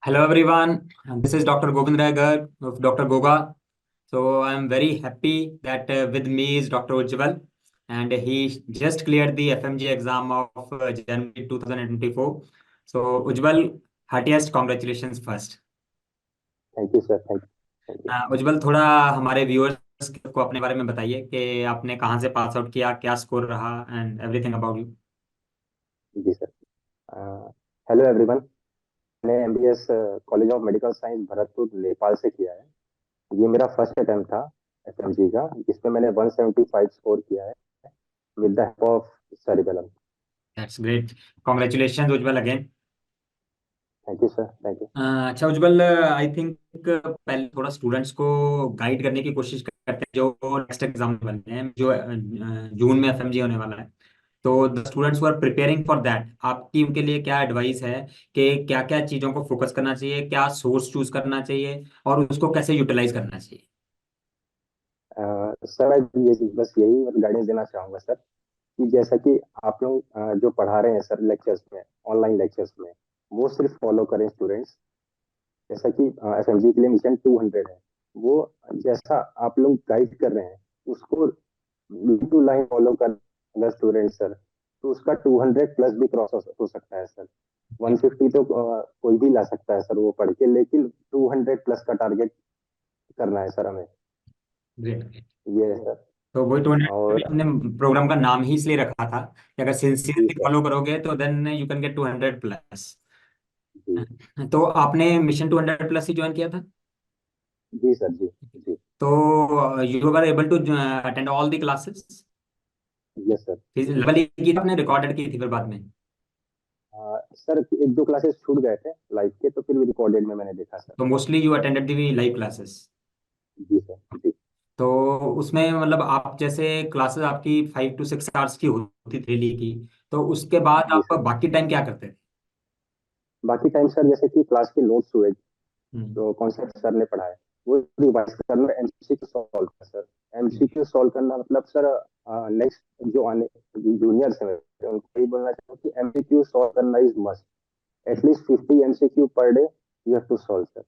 Hello everyone, this is Dr. Govind Rai Garg of Dr. Goga. So I am very happy that with me is Dr. Ujjwal, and he just cleared the FMG exam of January 2024. So Ujjwal, heartiest congratulations first. Thank you sir. Thank you. Ujjwal, थोड़ा हमारे viewers को अपने बारे में बताइए कि आपने कहाँ से पास आउट किया, क्या स्कोर रहा एंड एवरीथिंग अबाउट यू। जी सर। Hello everyone. मैंने MBS college of medical science Bharatpur Nepal से किया है। ये मेरा फर्स्ट अटेम्प्ट था एफएमजी का, जिसमें मैंने 175 स्कोर किया है with the help of cerebellum. That's great. Congratulation Ujjwal again. Thank you sir. Thank you. अच्छा उज्जवल, आई थिंक पहले थोड़ा स्टूडेंट्स को गाइड करने की कोशिश करते हैं जो नेक्स्ट एग्जाम वाले हैं, जो जून में एफएमजी होने वाला है। तो the students who are preparing for that, आपकी उनके लिए क्या एडवाइस है कि क्या क्या चीज़ों को फोकस करना चाहिए, क्या सोर्स चूज करना चाहिए और उसको कैसे यूटिलाइज करना चाहिए। सर मैं ये बस यही गाइडेंस देना चाहूंगा सर, कि जैसा कि आप लोग जो पढ़ा रहे हैं सर लेक्चर्स में, ऑनलाइन लेक्चर्स में, वो सिर्फ फॉलो करें स्टूडेंट्स। जैसा कि एफएमजी के लिए मिशन 200 है, वो जैसा आप लोग गाइड कर रहे हैं उसको टू लाइन फॉलो कर अगर स्टूडेंट सर, तो उसका 200 प्लस भी क्रॉस हो सकता है सर। 150 तो कोई भी ला सकता है सर वो पढ़ के, लेकिन 200 प्लस का टारगेट करना है सर हमें। ग्रेट। ये है सर। तो वही तो और हमने प्रोग्राम का नाम ही इसलिए रखा था कि अगर जी सिंसियरली सर। फॉलो करोगे तो then you can get 200 plus. जी। तो आपने मिशन 200 प्लस ही ज्वाइन किया था। जी सर। जी। जी। तो you were able to attend all the classes. Yes sir. फिर लेवल एक की आपने रिकॉर्डेड की थी फिर बाद में। सर एक दो क्लासेस छूट गए थे लाइव के, तो फिर रिकॉर्डेड में मैंने देखा सर। तो mostly you attended the live classes. जी सर। जी। तो उसमें मतलब आप जैसे क्लासेस आपकी 5 to 6 आवर्स की होती थी डेली की, तो उसके बाद जी आप सर। बाकी टाइम क्या करते थे। बाकी टाइम सर जैसे कि क्लास के नोट्स हुए, हम्म। जो कॉन्सेप्ट सर ने पढ़ाया वो रिवाइज करना, एमसीक्यू सॉल्व करना सर। एमसीक्यू सॉल्व करना मतलब सर नेक्स्ट जो आने जूनियर्स हैं उनको ये बोलना चाहूँ कि एमसीक्यू सॉल्व करना is must. At least 50 MCQ per day you have to solve sir.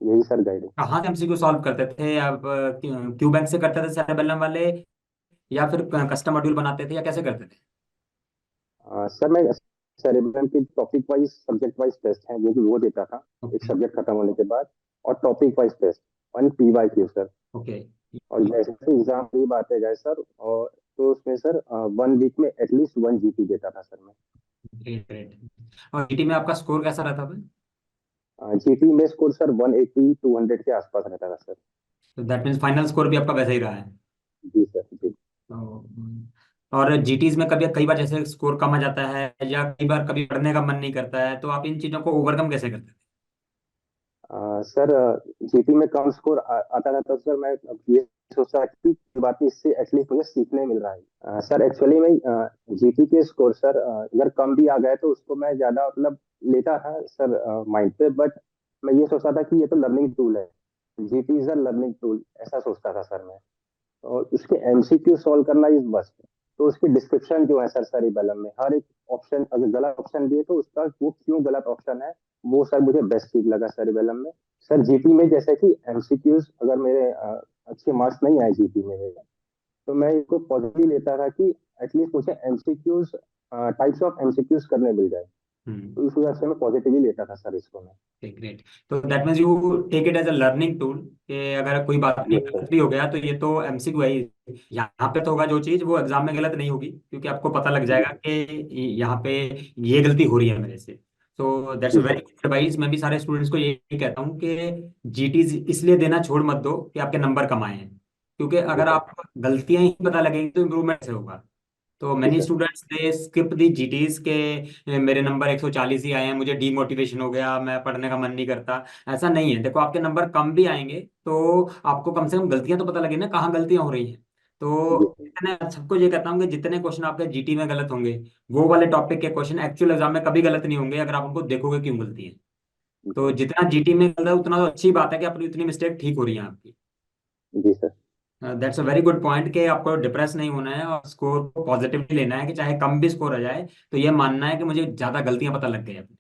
यही सर गाइडेंस। कहाँ से एमसीक्यू सॉल्व करते थे आप, क्यू बैंक से करते थे सेरेबेलम वाले, या फिर कस्टम मॉड्यूल बनाते थे, या कैसे करते थे। सर मैं सेरेब्रम की topic wise subject wise test है वो देता था एक ओके। सब्जेक्ट खत्म होने के बाद, और topic wise test one PYQ sir. Okay. और जैसे एग्जाम की बात है गए सर, और तो उसमें सर 1 वीक में एटलीस्ट 1 जीपी देता था सर मैं। Great great. और जीटी में आपका स्कोर कैसा रहता था। जीपी में स्कोर सर 180 200 के आसपास रहता था सर। तो दैट मीन्स फाइनल स्कोर भी आपका वैसा ही रहा है। जी सर। जी। तो और जीटीज में कभी कई बार जैसे स्कोर कम आ जाता है, या कई बार कभी पढ़ने का मन नहीं करता है, तो आप इन चीजों को ओवरकम कैसे करते सर जीपी में कम स्कोर आता रहता, तो सर मैं अब ये सोचता कि बात नहीं, इससे एटलीस्ट मुझे सीखने मिल रहा है। सर एक्चुअली में जीपी के स्कोर सर अगर कम भी आ गए तो उसको मैं ज्यादा मतलब लेता था सर माइंड पे, बट मैं ये सोचता था कि ये तो लर्निंग टूल है। GP is a learning tool, ऐसा सोचता था सर मैं। और उसके एमसीक्यू सॉल्व करना इज मस्ट। तो उसकी डिस्क्रिप्शन जो है सर सारी बलम में, हर एक ऑप्शन अगर गलत ऑप्शन दिए तो उसका वो क्यों गलत ऑप्शन है, वो सर मुझे बेस्ट चीज लगा सर बलम में। सर जीपी में जैसे कि एमसीक्यूज अगर मेरे अच्छे मार्क्स नहीं आए जीपी में मेरे, तो मैं इसको पॉजिटिव लेता था कि एटलीस्ट मुझे एमसीक्यूज टाइप्स ऑफ एमसीक्यूज करने मिल जाए। हैं। तो इस वजह से मैं पॉजिटिवली लेता था सर इसको मैं। ग्रेट। तो that means you take it as a learning tool कि अगर कोई बात नहीं यस सर। गलत भी हो गया तो ये तो एमसीक्यू है ही। यहाँ पे तो होगा जो चीज वो एग्जाम में गलत नहीं होगी, क्योंकि आपको पता लग जी जाएगा कि यहाँ पे ये गलती हो रही है मेरे से। तो that's a ji very sir. Good advice. मैं भी सारे स्टूडेंट्स को यही कहता हूँ कि जीटीज इसलिए देना छोड़ मत दो कि आपके नंबर कम आए हैं, क्योंकि जी अगर सर। आप गलतियां ही पता लगेंगी तो इम्प्रूवमेंट से होगा। तो जी many sir. Students they skip the GTs के मेरे नंबर 140 ही आए हैं, मुझे डीमोटिवेशन हो गया, मैं पढ़ने का मन नहीं करता। ऐसा नहीं है, देखो आपके नंबर कम भी आएंगे तो आपको कम से कम गलतियां तो पता लगे ना, कहाँ गलतियां हो रही हैं। जी तो जितने सबको ये कहता हूँ कि जितने क्वेश्चन आपके जीटी में गलत होंगे, वो वाले टॉपिक के क्वेश्चन एक्चुअल एग्जाम में कभी गलत नहीं होंगे अगर आप उनको देखोगे क्यों गलती है। तो जी। जितना जीटी में गलत है उतना तो अच्छी बात है कि अपनी उतनी मिस्टेक ठीक हो रही है आपकी। जी sir. That's a very good point कि आपको डिप्रेस नहीं होना है और स्कोर को पॉजिटिवली लेना है कि चाहे कम भी स्कोर आ जाए तो ये मानना है कि मुझे ज्यादा गलतियां पता लग गई अपनी।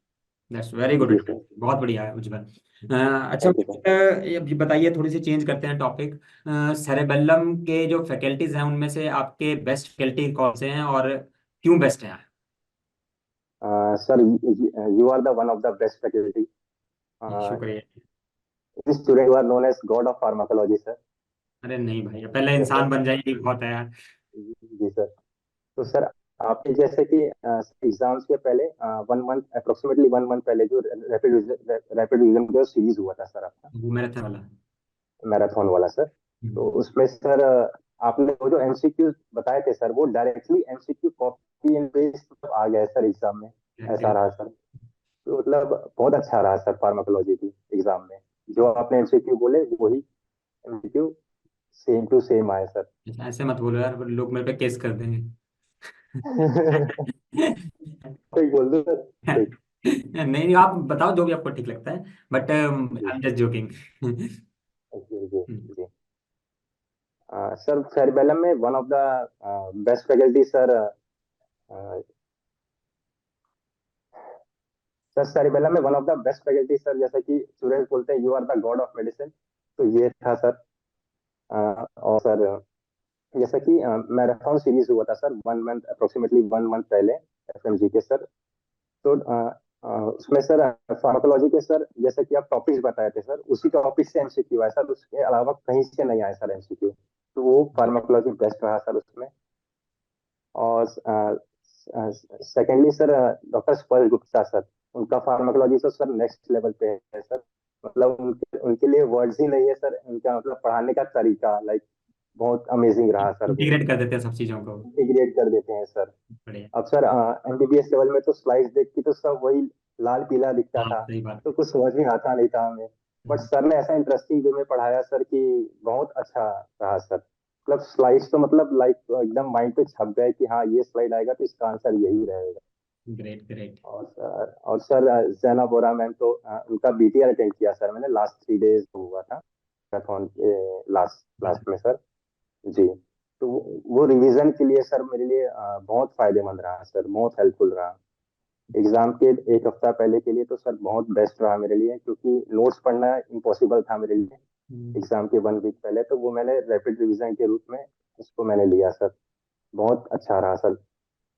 That's very good ji advice, sir. बहुत बढ़िया है उज्जवल। अच्छा, थैंक यू सर। ये बताइए, थोड़ी सी चेंज करते हैं टॉपिक। सेरेबेलम के जो फैकल्टीज हैं उनमें से आपके बेस्ट फैकल्टी कौन से हैं और क्यों बेस्ट हैं? Sir, you are the one of the best faculty. शुक्रिया। Student you are known as god of pharmacology sir. अरे नहीं भाई, पहले जैसे, इंसान बन जाएगी बहुत है यार। जी सर। तो सर, आपके जैसे कि एग्जाम्स के पहले 1 मंथ, अप्रोक्सीमेटली 1 मंथ पहले जो रैपिड रिवीजन का सीरीज हुआ था सर आपका, वो मेरा था वाला। मैराथन वाला सर। तो हम्म, उसमें सर आपने वो जो एमसीक्यू बताए थे सर, वो directly MCQ copy and paste आ गया है सर एग्जाम में। ऐसा correct, रहा सर। तो मतलब बहुत अच्छा रहा सर फार्माकोलॉजी की एग्जाम में। जो आपने एमसीक्यू बोले वही एमसीक्यू सेम टू सेम आए सर। correct। ऐसे मत बोलो यार, लोग मेरे पे केस कर देंगे। ठीक बोल दो सर। ठीक। नहीं नहीं, आप बताओ जो भी आपको ठीक लगता है, बट आई जी एम जस्ट जोकिंग। जी जी जी। सर, फेरबेलम में one of the best faculty sir, sir cerebellum में one of the best faculty sir, जैसे कि स्टूडेंट्स बोलते हैं you are the god of medicine. तो ये था सर। और सर, जैसे कि मैराथन सीरीज हुआ था सर 1 मंथ, अप्रोक्सीमेटली 1 मंथ पहले, एफएमजी के सर। तो उसमें सर फार्माकोलॉजी के सर, जैसे कि आप टॉपिक्स बताए थे सर, उसी टॉपिक से एमसीक्यू आया सर, उसके अलावा कहीं से नहीं आया सर एमसीक्यू। तो वो फार्माकोलॉजी बेस्ट रहा सर उसमें। और सेकेंडली सर, डॉक्टर स्पर्श गुप्ता सर, उनका फार्माकोलॉजी तो सर नेक्स्ट लेवल पे है सर। मतलब उनके उनके लिए वर्ड्स ही नहीं है सर। उनका मतलब पढ़ाने का तरीका, लाइक, बहुत अमेजिंग रहा सर वो। इंटीग्रेट कर देते हैं सब चीजों को। इंटीग्रेट कर देते हैं सर। बढ़िया। अब सर एमबीबीएस लेवल में तो स्लाइड्स देख के तो सब वही लाल पीला दिखता हाँ था। सही बात। तो कुछ समझ में आता नहीं था हमें। बट सर ने ऐसा इंटरेस्टिंग वे में पढ़ाया सर कि बहुत अच्छा रहा सर। मतलब स्लाइड्स तो मतलब लाइक एकदम माइंड पे छप गए कि हाँ, ये स्लाइड आएगा तो इसका आंसर यही रहेगा। Great great. और सर जैना बोरा मैम, तो उनका बीटीआर अटेंड किया सर मैंने, लास्ट 3 डेज हुआ था मैराथन के लास्ट लास्ट में सर। जी। तो वो रिवीजन के लिए सर मेरे लिए बहुत फायदेमंद रहा सर, बहुत हेल्पफुल रहा। एग्जाम के एक हफ्ता पहले के लिए तो सर बहुत बेस्ट रहा मेरे लिए, क्योंकि नोट्स पढ़ना इम्पॉसिबल था मेरे लिए एग्जाम के 1 वीक पहले। तो वो मैंने रैपिड रिवीजन के रूप में उसको मैंने लिया सर। बहुत अच्छा रहा सर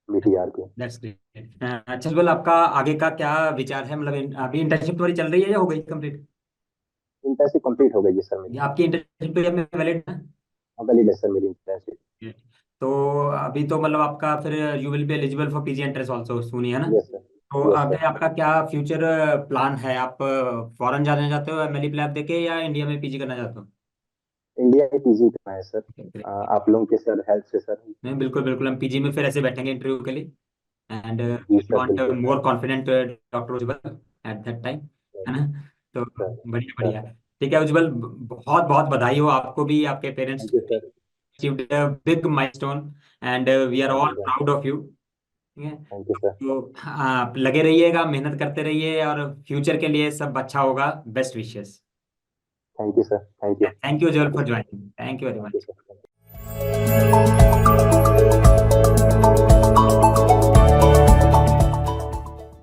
बीटीआर की। That's great. अच्छा बोल, आपका आगे का क्या विचार है? मतलब अभी इंटर्नशिप तुम्हारी चल रही है या हो गई कंप्लीट? इंटर्नशिप कंप्लीट हो गई है सर मेरी। आपकी इंटर्नशिप तो अभी वैलिड है? वैलिड है सर मेरी इंटर्नशिप। तो अभी तो मतलब आपका फिर you will be eligible for PG entrance also soon, है ना? Yes sir. तो यस आगे सर। आपका क्या फ्यूचर प्लान है? आप फॉरेन जाना चाहते हो एमएलई लैब देके, या इंडिया में पीजी करना चाहते हो? इंडिया में पीजी करना है सर। ग्रेट। आप लोगों के सर हेल्प से सर। नहीं बिल्कुल बिल्कुल, हम पीजी में फिर ऐसे बैठेंगे इंटरव्यू के लिए, एंड जी वी सर, वांट बिल्कुल more confident doctor Ujjwal at that time, sir. है ना? तो सर बढ़िया सर। बढ़िया। ठीक है उज्जवल, बहुत बहुत बधाई हो आपको भी, आपके parents thank you sir. achieved a big milestone, and we are thank all you sir. proud of you। ठीक है। Thank you sir. तो आप लगे रहिएगा, मेहनत करते रहिए, और फ्यूचर के लिए सब अच्छा होगा। Best wishes. Thank you sir. Thank you. Thank you Ujjwal thank you for sir. Joining, thank you very thank you much. Sir.